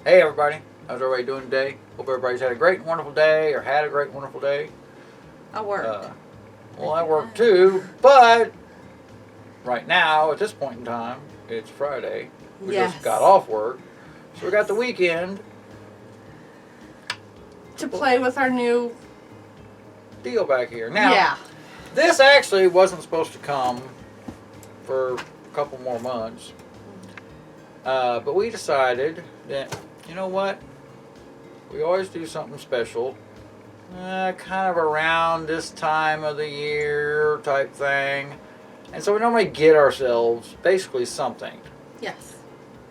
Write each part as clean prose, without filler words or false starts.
Hey everybody, how's everybody doing today? Hope everybody's had a great and wonderful day, or had a great and wonderful day. I worked. Well, I worked too, but right now, at this point in time, it's Friday. We just got off work, so we got the weekend to play with our new deal back here. Now, this actually wasn't supposed to come for a couple more months, but we decided that, you know what, we always do something special, kind of around this time of the year type thing, and so we normally get ourselves basically something. Yes.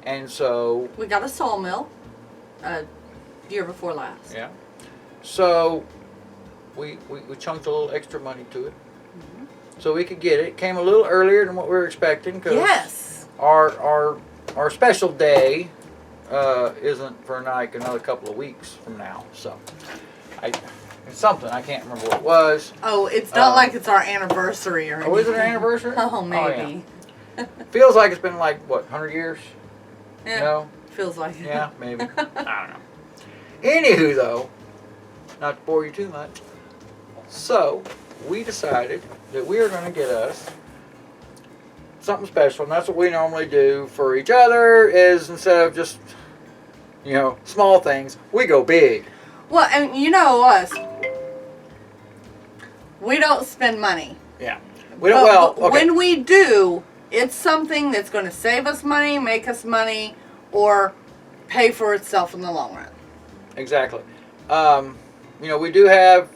And so we got a sawmill year before last. Yeah. So we chunked a little extra money to it, so we could get it. It came a little earlier than what we were expecting, because our special day isn't for like another couple of weeks from now. So it's something, I can't remember what it was. Oh, it's not like it's our anniversary or anything. Oh, is it our anniversary? Oh, maybe. Oh, yeah. Feels like it's been like, what, 100 years? Yeah, no? Feels like it. Yeah, maybe. I don't know. Anywho, though, not to bore you too much, so we decided that we are going to get us something special, and that's what we normally do for each other, is instead of just, small things, we go big. Well, and you know us, we don't spend money. Yeah. We don't, when we do, it's something that's going to save us money, make us money, or pay for itself in the long run. Exactly. We do have,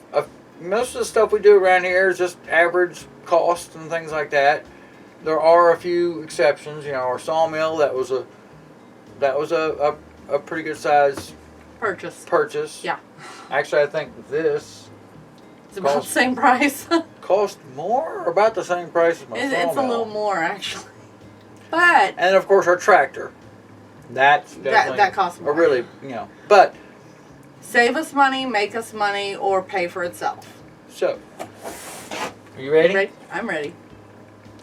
most of the stuff we do around here is just average cost and things like that. There are a few exceptions. Our sawmill, that was a pretty good size purchase. Yeah. Actually, I think this it's about the same price. Cost more, or about the same price as my sawmill? It's a little more, actually. But and of course our tractor. That's definitely that costs more. Really, but save us money, make us money, or pay for itself. So, are you ready? I'm ready.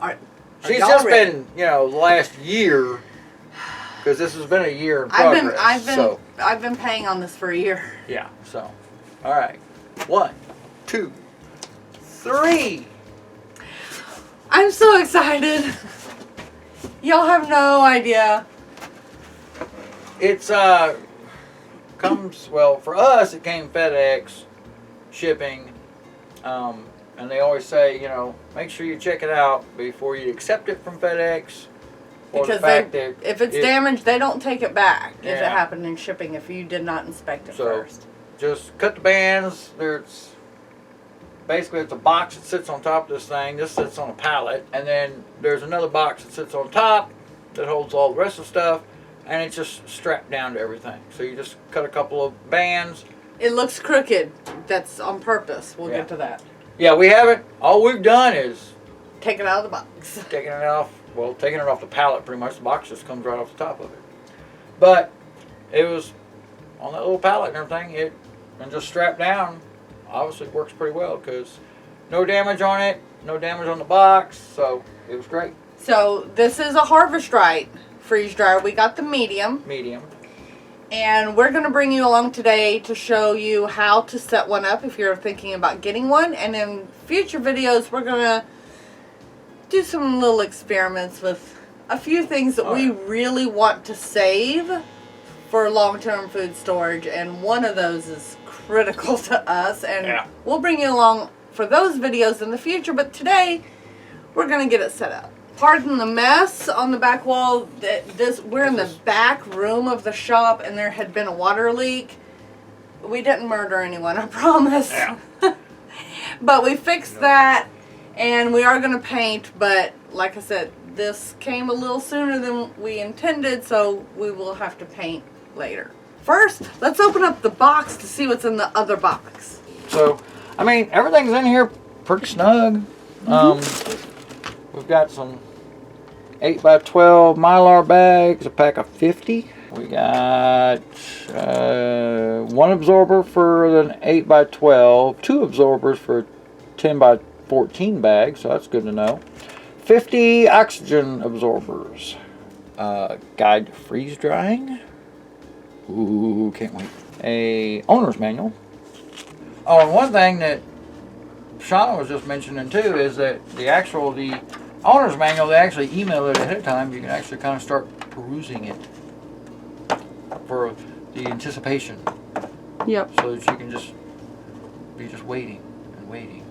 All right. She's just been, the last year, because this has been a year in progress. I've been paying on this for a year. Yeah. So, all right. 1, 2, 3. I'm so excited. Y'all have no idea. It's comes, well, for us it came FedEx shipping, and they always say, make sure you check it out before you accept it from FedEx. Because if it's damaged, they don't take it back if it happened in shipping, if you did not inspect it first. Just cut the bands. Basically, it's a box that sits on top of this thing. This sits on a pallet, and then there's another box that sits on top that holds all the rest of the stuff, and it's just strapped down to everything. So you just cut a couple of bands. It looks crooked. That's on purpose. We'll get to that. Yeah, we haven't. All we've done is take it out of the box. Taking it off the pallet pretty much. The box just comes right off the top of it. But it was on that little pallet and everything. And just strapped down. Obviously works pretty well, because no damage on it, no damage on the box, so it was great. So this is a Harvest Right freeze dryer. We got the medium. And we're going to bring you along today to show you how to set one up if you're thinking about getting one. And in future videos, we're going to do some little experiments with a few things that we really want to save for long-term food storage. And one of those is critical to us. And we'll bring you along for those videos in the future. But today, we're going to get it set up. Pardon the mess on the back wall. We're in the back room of the shop, and there had been a water leak. We didn't murder anyone, I promise. Yeah. But we fixed that, and we are going to paint. But like I said, this came a little sooner than we intended, so we will have to paint later. First, let's open up the box to see what's in the other box. So, everything's in here pretty snug. We've got some 8x12 Mylar bags, a pack of 50. We got one absorber for an 8x12, 2 absorbers for a 10x14 bag, so that's good to know. 50 oxygen absorbers. Guide to freeze drying. Ooh, can't wait. A owner's manual. Oh, and one thing that Shauna was just mentioning too is that the owner's manual, they actually email it ahead of time. You can actually kind of start perusing it for the anticipation. Yep. So that you can just be waiting and waiting.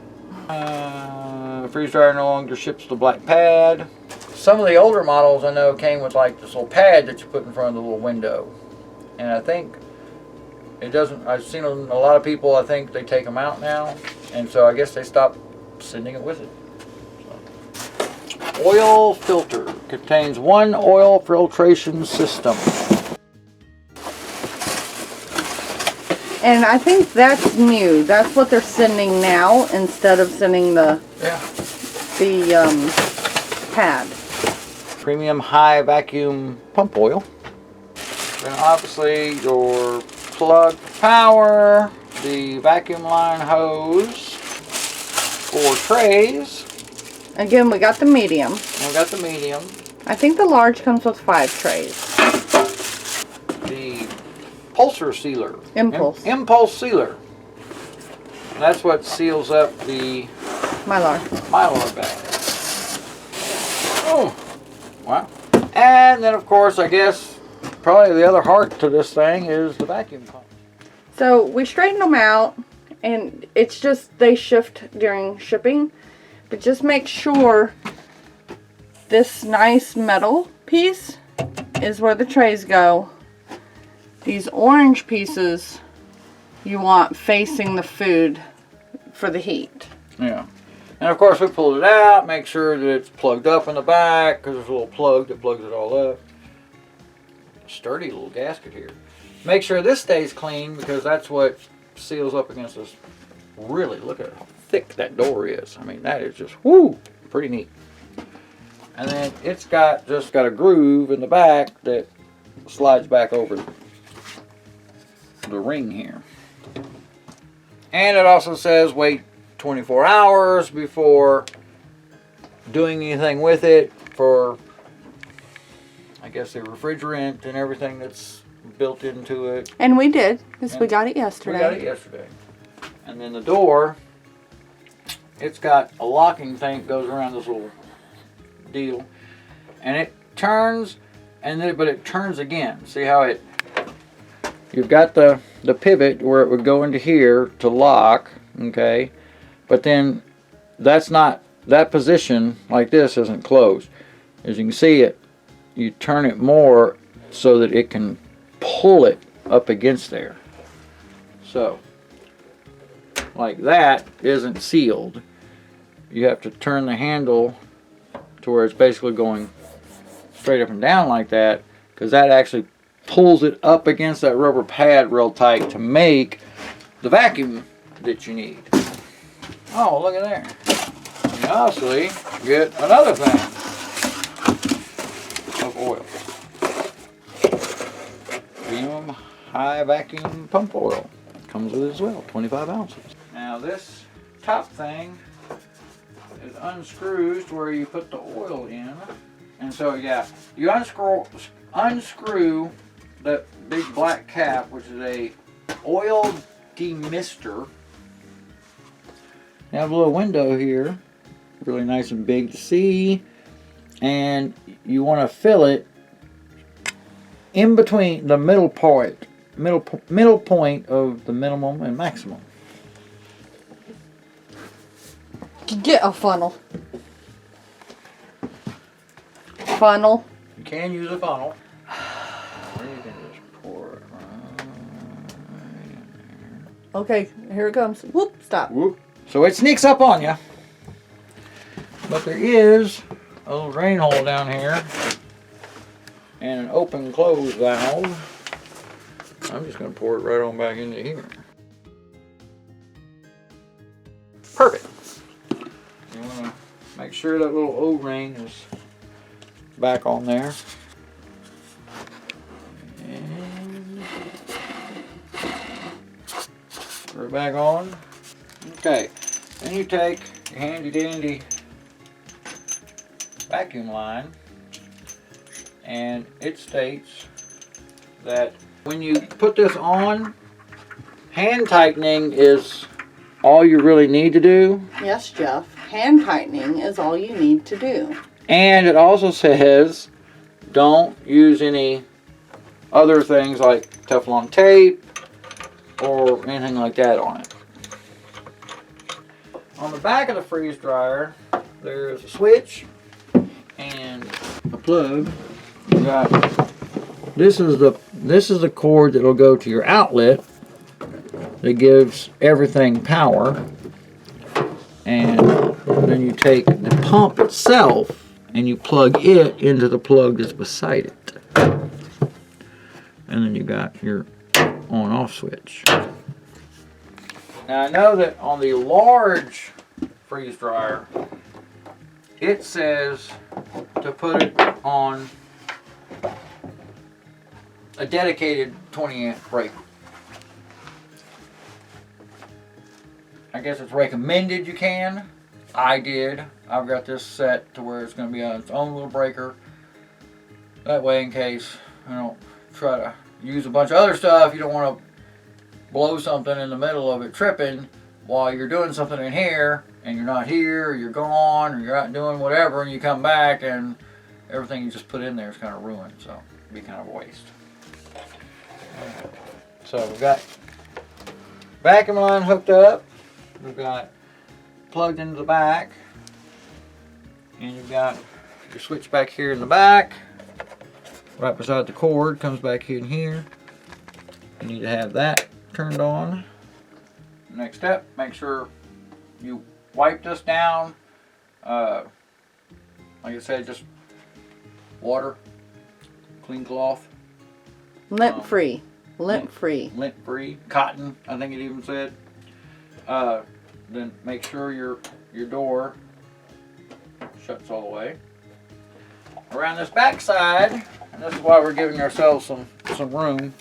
Freeze dryer no longer ships the black pad. Some of the older models I know came with like this little pad that you put in front of the little window. And I think it doesn't, I've seen a lot of people, I think they take them out now. And so I guess they stopped sending it with it. So. Oil filter contains one oil filtration system. And I think that's new. That's what they're sending now instead of sending the pad. Premium high vacuum pump oil. Then obviously your plug for power, the vacuum line hose, 4 trays. Again, we got the medium. We got the medium. I think the large comes with 5 trays. The pulsar sealer. Impulse. Impulse sealer. That's what seals up the Mylar bag. Oh, wow. And then of course, I guess probably the other heart to this thing is the vacuum pump. So we straightened them out, and it's just they shift during shipping, but just make sure this nice metal piece is where the trays go. These orange pieces you want facing the food for the heat. Yeah. And of course we pulled it out, make sure that it's plugged up in the back, because there's a little plug that plugs it all up. Sturdy little gasket here. Make sure this stays clean, because that's what seals up against this. Really, look at how thick that door is. I mean, that is just, whoo, pretty neat. And then it's just got a groove in the back that slides back over the ring here. And it also says wait 24 hours before doing anything with it for, I guess, the refrigerant and everything that's built into it. And we did, because we got it yesterday. We got it yesterday. And then the door, it's got a locking thing that goes around this little deal. And it turns, but it turns again. See how you've got the pivot where it would go into here to lock, okay? But then that position like this isn't closed. As you can see, you turn it more so that it can pull it up against there. So, like that isn't sealed. You have to turn the handle to where it's basically going straight up and down like that, because that actually pulls it up against that rubber pad real tight to make the vacuum that you need. Oh, look at there. You obviously get another thing of oil. Premium high vacuum pump oil. Comes with it as well, 25 ounces. Now this top thing is unscrews to where you put the oil in. And so yeah, you unscrew that big black cap, which is a oil demister. You have a little window here, really nice and big to see, and you want to fill it in between the middle point of the minimum and maximum. Get a funnel. Funnel. You can use a funnel. Or you can just pour it right in there. Okay, here it comes. Whoop, stop. Whoop. So it sneaks up on you. But there is a little drain hole down here and an open close valve. I'm just going to pour it right on back into here. Perfect. You want to make sure that little O-ring is back on there. And put it back on. Okay, then you take your handy dandy vacuum line, and it states that when you put this on, hand tightening is all you really need to do. Yes, Jeff. Hand tightening is all you need to do. And it also says don't use any other things like Teflon tape or anything like that on it. On the back of the freeze dryer, there's a switch and a plug. You got this is the cord that will go to your outlet that gives everything power. And then you take the pump itself and you plug it into the plug that's beside it. And then you got your on-off switch. Now I know that on the large freeze dryer, it says to put it on a dedicated 20 amp breaker. I guess it's recommended you can. I did. I've got this set to where it's going to be on its own little breaker. That way, in case I don't try to use a bunch of other stuff, you don't want to blow something in the middle of it tripping while you're doing something in here and you're not here, or you're gone, or you're out doing whatever, and you come back and everything you just put in there is kind of ruined. So it'd be kind of a waste. So we've got vacuum line hooked up. We've got plugged into the back, and you've got your switch back here in the back, right beside the cord, comes back in here. You need to have that turned on. Next step, make sure you wipe this down. Like I said, just water, clean cloth. Lint free. Lint free. Lint free. Cotton, I think it even said. Then make sure your door shuts all the way. Around this back side, and this is why we're giving ourselves some room,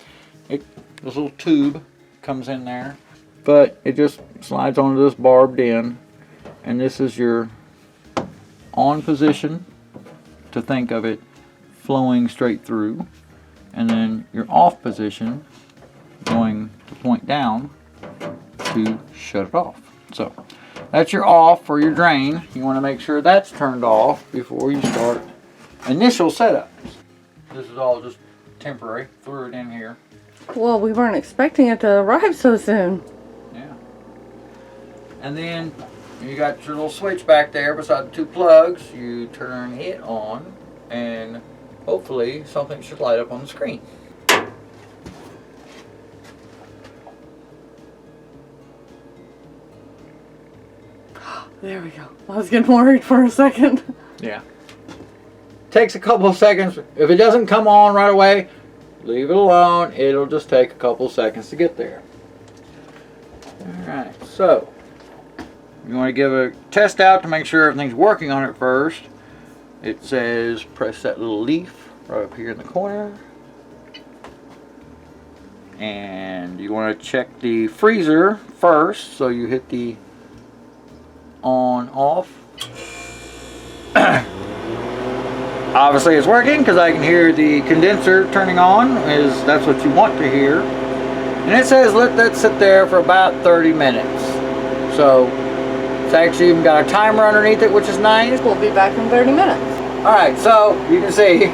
this little tube comes in there, but it just slides onto this barbed end, and this is your on position, to think of it flowing straight through, and then your off position going to point down to shut it off. So that's your off for your drain. You want to make sure that's turned off before you start initial setup. This is all just temporary. Threw it in here. Well, we weren't expecting it to arrive so soon. Yeah. And then you got your little switch back there beside the two plugs. You turn it on and hopefully something should light up on the screen. There we go. I was getting worried for a second. Yeah. Takes a couple of seconds. If it doesn't come on right away, leave it alone. It'll just take a couple of seconds to get there. Alright, so you want to give a test out to make sure everything's working on it first. It says press that little leaf right up here in the corner. And you want to check the freezer first, so you hit the on off. Obviously it's working because I can hear the condenser turning on. That's what you want to hear. And it says let that sit there for about 30 minutes. So it's actually even got a timer underneath it, which is nice. We'll be back in 30 minutes. Alright, so you can see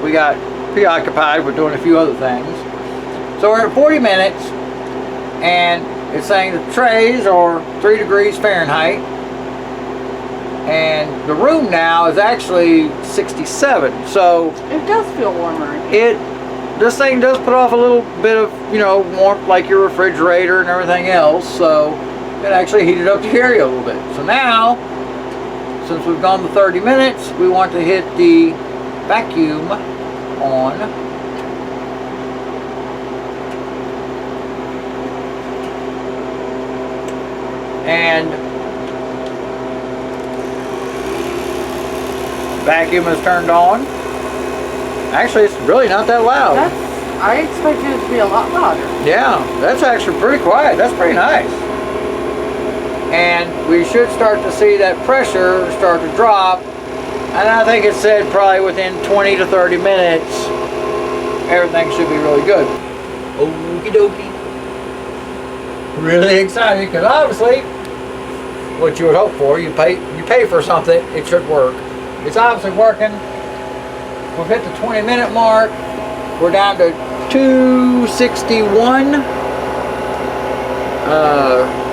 we got preoccupied with doing a few other things. So we're at 40 minutes, and it's saying the trays are 3 degrees Fahrenheit, and the room now is actually 67. So it does feel warmer. This thing does put off a little bit of, warmth like your refrigerator and everything else. So it actually heated up the area a little bit. So now, since we've gone to 30 minutes, we want to hit the vacuum on. And vacuum is turned on. Actually, it's really not that loud. I expected it to be a lot louder. Yeah, that's actually pretty quiet. That's pretty nice. And we should start to see that pressure start to drop. And I think it said probably within 20 to 30 minutes, everything should be really good. Okie dokie. Really excited because obviously, what you would hope for, you pay for something, it should work. It's obviously working. We've hit the 20-minute mark. We're down to 261.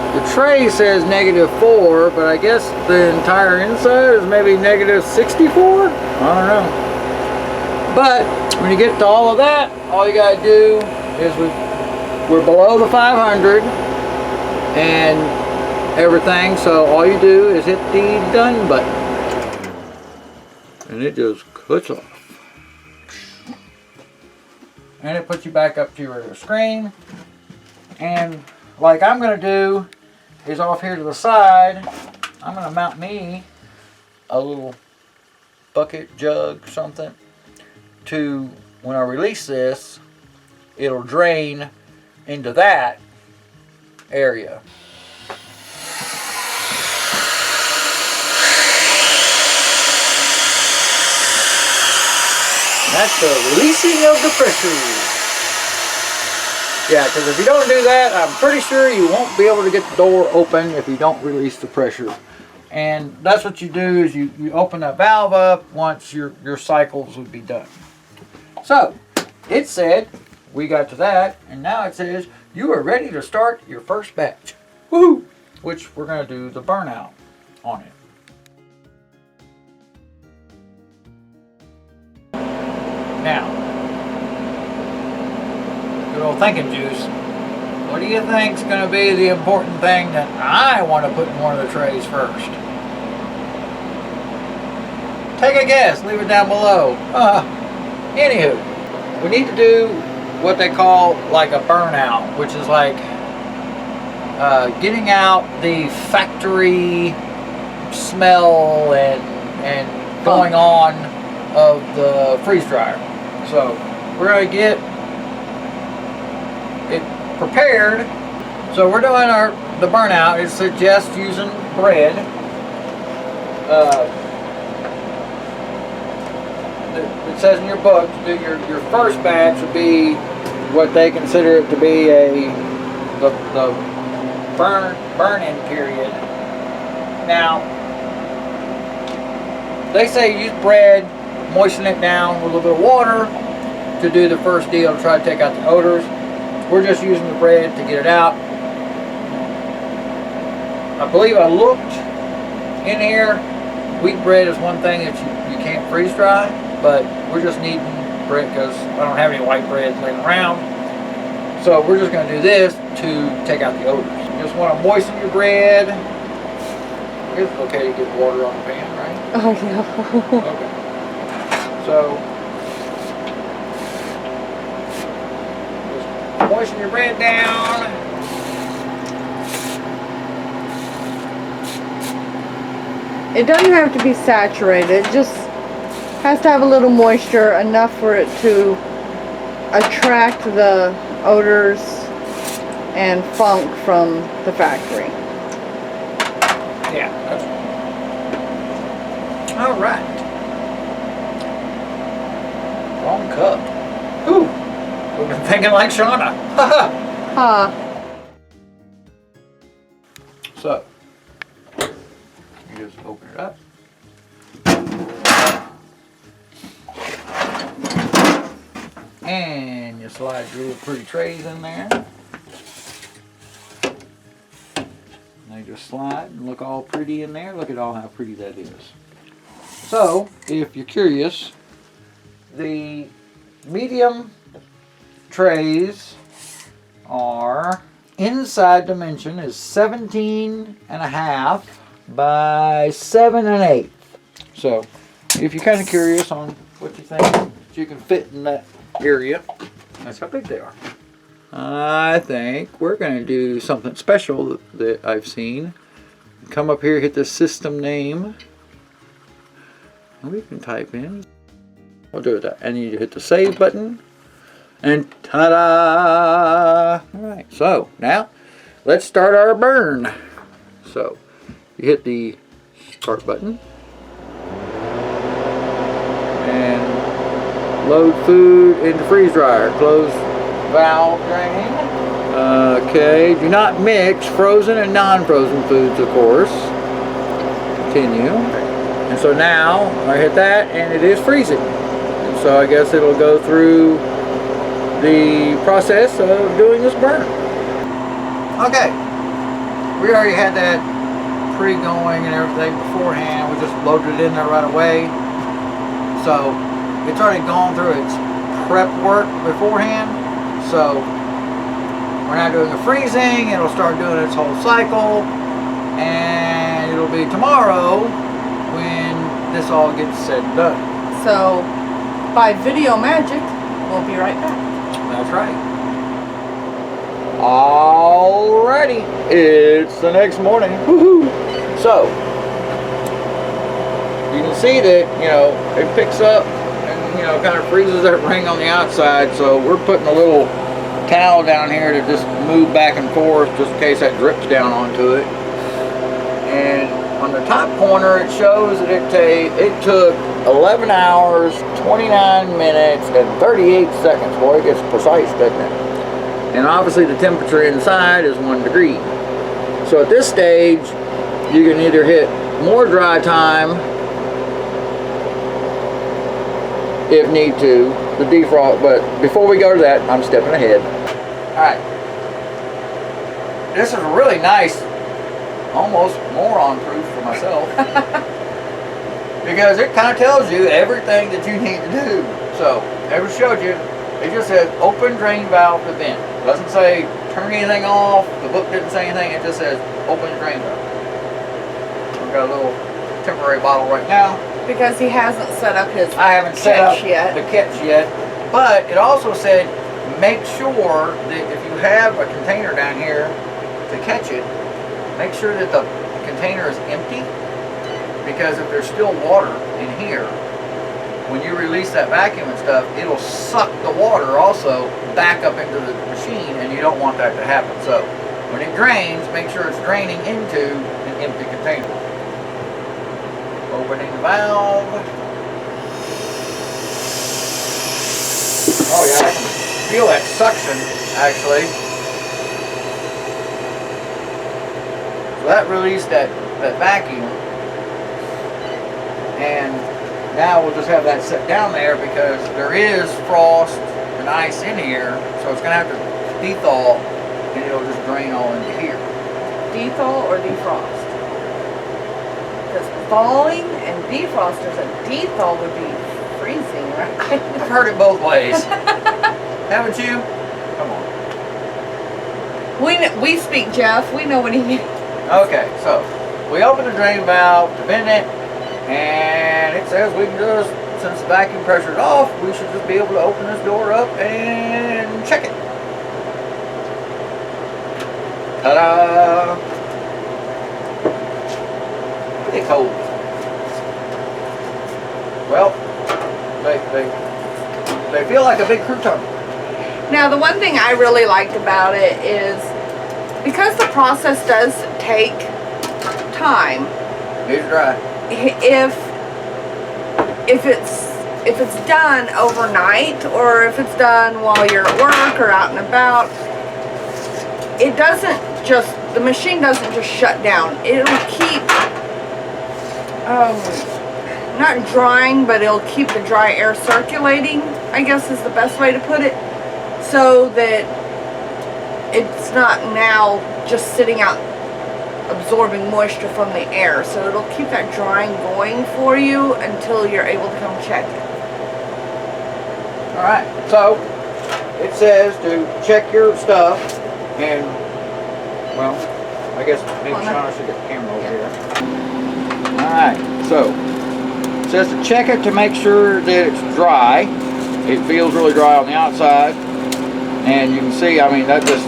The tray says -4, but I guess the entire inside is maybe -64. I don't know. But when you get to all of that, all you gotta do is we're below the 500 and everything. So all you do is hit the done button, and it just cuts off. And it puts you back up to your regular screen. And like I'm going to do is off here to the side, I'm going to mount me a little bucket, jug, something, to when I release this, it'll drain into that area. That's the releasing of the pressure. Yeah, because if you don't do that, I'm pretty sure you won't be able to get the door open if you don't release the pressure. And that's what you do is you open that valve up once your cycles would be done. So, it said, we got to that, and now it says, you are ready to start your first batch. Woohoo! Which we're going to do the burnout on it. Now, good old thinking juice. What do you think's going to be the important thing that I want to put in one of the trays first? Take a guess. Leave it down below. Anywho, we need to do what they call like a burnout, which is like getting out the factory smell and going on of the freeze dryer. So we're going to get it prepared. So we're doing the burnout. It suggests using bread. It says in your book to do your first batch would be what they consider it to be the burn-in period. Now they say use bread, moisten it down with a little bit of water to do the first deal to try to take out the odors. We're just using the bread to get it out. I believe I looked in here. Wheat bread is one thing that you can't freeze dry, but we're just needing bread because I don't have any white bread laying around. So we're just going to do this to take out the odors. You just want to moisten your bread. I guess it's okay to get water on the pan, right? Oh yeah. Okay. So, just moisten your bread down. It doesn't have to be saturated. It just has to have a little moisture, enough for it to attract the odors and funk from the factory. Yeah, that's all right. Wrong cup. Ooh, we've been thinking like Shauna. Huh. So, you just open it up. And you slide your little pretty trays in there. And they just slide and look all pretty in there. Look at all how pretty that is. So, if you're curious, the medium trays are, inside dimension is 17.5 by 7 1/8. So, if you're kind of curious on what you think you can fit in that area, that's how big they are. I think we're going to do something special that I've seen. Come up here, hit the system name. And we can type in. We'll do that. And you hit the save button. And ta-da! Alright, so now let's start our burn. So you hit the start button. And Load food into freeze dryer. Close valve drain. Okay. Do not mix frozen and non-frozen foods, of course. Continue. And so now I hit that and it is freezing. And so I guess it'll go through the process of doing this burn. Okay. We already had that pre-going and everything beforehand. We just loaded it in there right away. So it's already gone through its prep work beforehand. So we're now doing the freezing. It'll start doing its whole cycle, and it'll be tomorrow when this all gets said and done. So by video magic, we'll be right back. That's right. Alrighty, it's the next morning. Woohoo! So you can see that, you know, it picks up and, you know, kind of freezes that ring on the outside. So we're putting a little towel down here to just move back and forth just in case that drips down onto it. And on the top corner it shows that it took 11 hours, 29 minutes, and 38 seconds. Boy, it gets precise, doesn't it? And obviously the temperature inside is 1 degree. So at this stage, you can either hit more dry time if need to, the defrost, but before we go to that, I'm stepping ahead. Alright. This is really nice, almost moron proof for myself. Because it kind of tells you everything that you need to do. So, I just showed you, it just says open drain valve to vent. It doesn't say turn anything off, the book didn't say anything, it just says open drain valve. We've got a little temporary bottle right now. Because he hasn't set up his I haven't set up yet. the catch yet. But it also said make sure that if you have a container down here to catch it, make sure that the container is empty. Because if there's still water in here, when you release that vacuum and stuff, it'll suck the water also back up into the machine, and you don't want that to happen. So when it drains, make sure it's draining into an empty container. Opening the valve. Oh yeah, I can feel that suction actually. So that released that vacuum, and now we'll just have that set down there because there is frost and ice in here, so it's going to have to dethaw, and it'll just drain all into here. Dethaw or defrost? Because thawing and defrosters, a dethaw would be freezing, right? I've heard it both ways. Haven't you? Come on. We speak Jeff. We know what he means. Okay, so we open the drain valve to vent it, and it says we can just, since the vacuum pressure is off, we should just be able to open this door up and check it. Ta-da! Pretty cold. Well, they feel like a big crouton. Now, the one thing I really liked about it is because the process does take time. These are dry. If it's done overnight, or if it's done while you're at work or out and about, it doesn't just, the machine doesn't just shut down. It'll keep not drying, but it'll keep the dry air circulating, I guess is the best way to put it, so that it's not now just sitting out absorbing moisture from the air. So it'll keep that drying going for you until you're able to come check it. Alright, so it says to check your stuff, and well, I guess maybe Shauna should get the camera over here. Alright, so it says to check it to make sure that it's dry. It feels really dry on the outside, and you can see, I mean, that just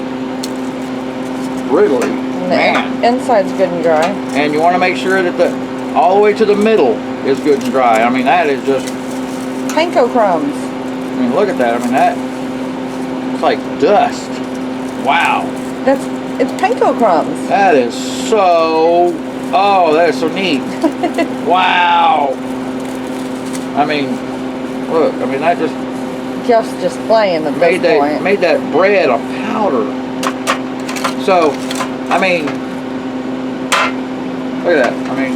really, man. Inside's good and dry. And you want to make sure that all the way to the middle is good and dry. I mean, that is just panko crumbs. I mean, look at that. I mean, that, it's like dust. Wow. It's panko crumbs. That is so, oh, that is so neat. Wow. I mean, look, I mean, that just just plain at made this point. Made that bread a powder. So, I mean, look at that. I mean,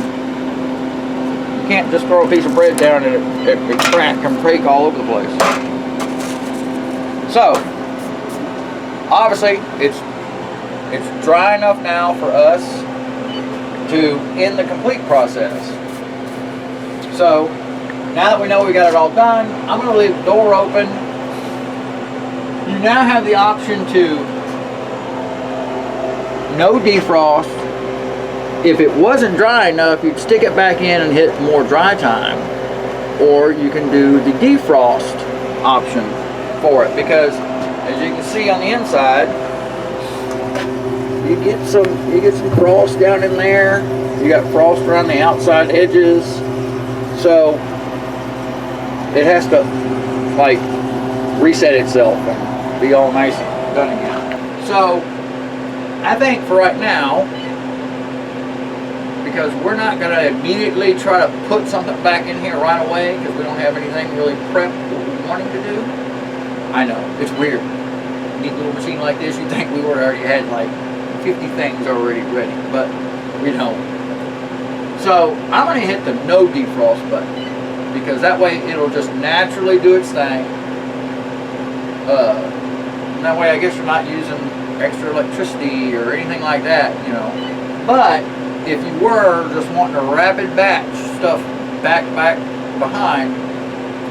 you can't just throw a piece of bread down and it crack and break all over the place. So, obviously, it's dry enough now for us to end the complete process. So, now that we know we got it all done, I'm going to leave the door open. You now have the option to no defrost. If it wasn't dry enough, you'd stick it back in and hit more dry time. Or you can do the defrost option for it, because as you can see on the inside, you get some frost down in there. You got frost around the outside edges. So it has to like reset itself and be all nice and done again. So I think for right now, because we're not going to immediately try to put something back in here right away because we don't have anything really prepped what we're wanting to do. I know, it's weird. A neat little machine like this, you'd think we would already had like 50 things already ready, but we don't. So I'm going to hit the no defrost button, because that way it'll just naturally do its thing. And that way I guess you're not using extra electricity or anything like that, you know. But if you were just wanting to rapid batch stuff back behind,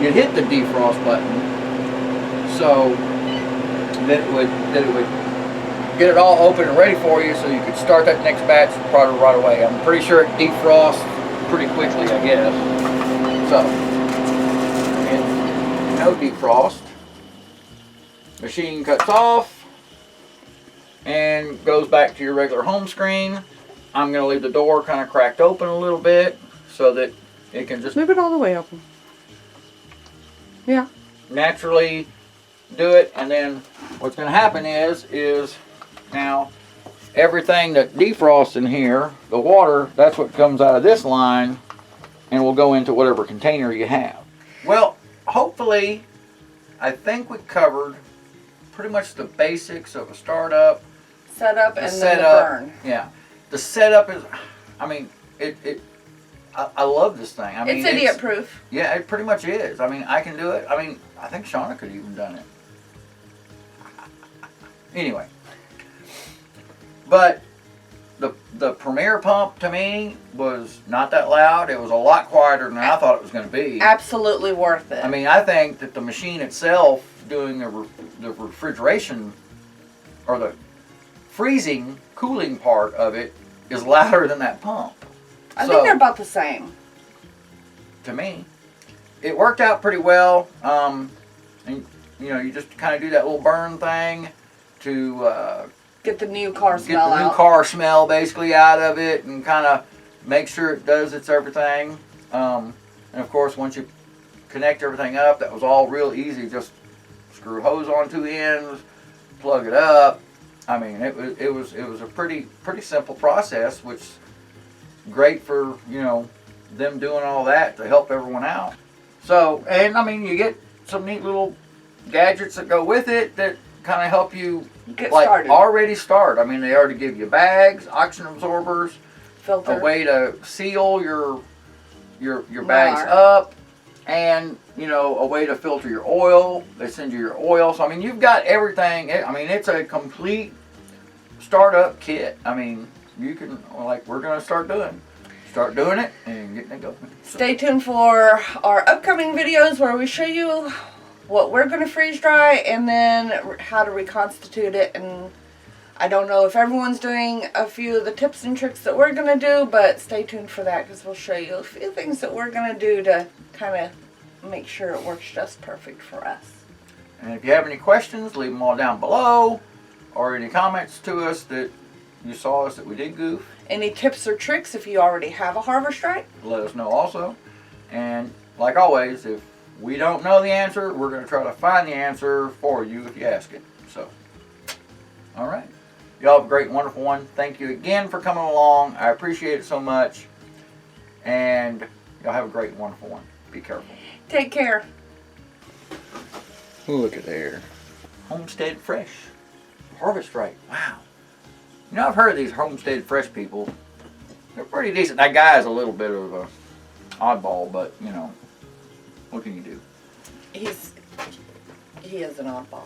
you'd hit the defrost button, so that it would get it all open and ready for you, so you could start that next batch product right away. I'm pretty sure it defrosts pretty quickly, I guess. So, and no defrost. Machine cuts off and goes back to your regular home screen. I'm going to leave the door kind of cracked open a little bit so that it can just move it all the way open. Yeah. Naturally do it, and then what's going to happen is now everything that defrosts in here, the water, that's what comes out of this line and will go into whatever container you have. Well, hopefully, I think we covered pretty much the basics of a startup, setup, and then the burn. Yeah. The setup is, I mean, I love this thing. I mean, it's idiot proof. Yeah, it pretty much is. I mean, I can do it. I mean, I think Shauna could have even done it. Anyway. But the Premier pump to me was not that loud. It was a lot quieter than I thought it was going to be. Absolutely worth it. I mean, I think that the machine itself doing the refrigeration or the freezing, cooling part of it is louder than that pump. I think they're about the same. To me, it worked out pretty well. And you know, you just kind of do that little burn thing to get the new car smell out. Get the new car smell basically out of it, and kind of make sure it does its everything. And of course, once you connect everything up, that was all real easy. Just screw hose on two ends, plug it up. I mean, it was a pretty simple process, which is great for, you know, them doing all that to help everyone out. So, and I mean, you get some neat little gadgets that go with it that kind of help you get like started. Already start. I mean, they already give you bags, oxygen absorbers, filter, a way to seal your bags up, and you know, a way to filter your oil. They send you your oil. So I mean, you've got everything. I mean, it's a complete startup kit. I mean, you can, like, we're gonna start doing it and getting it going. So. Stay tuned for our upcoming videos where we show you what we're going to freeze dry and then how to reconstitute it. And I don't know if everyone's doing a few of the tips and tricks that we're going to do, but stay tuned for that, because we'll show you a few things that we're going to do to kind of make sure it works just perfect for us. And if you have any questions, leave them all down below, or any comments to us that you saw us that we did goof. Any tips or tricks if you already have a harvest right? Let us know also. And like always, if we don't know the answer, we're going to try to find the answer for you if you ask it. So, all right. Y'all have a great, wonderful one. Thank you again for coming along. I appreciate it so much. And y'all have a great, wonderful one. Be careful. Take care. Look at there. Homestead Fresh. Harvest rate. Wow. You know, I've heard of these Homestead Fresh people. They're pretty decent. That guy is a little bit of a oddball, but, you know, what can you do? He is an oddball.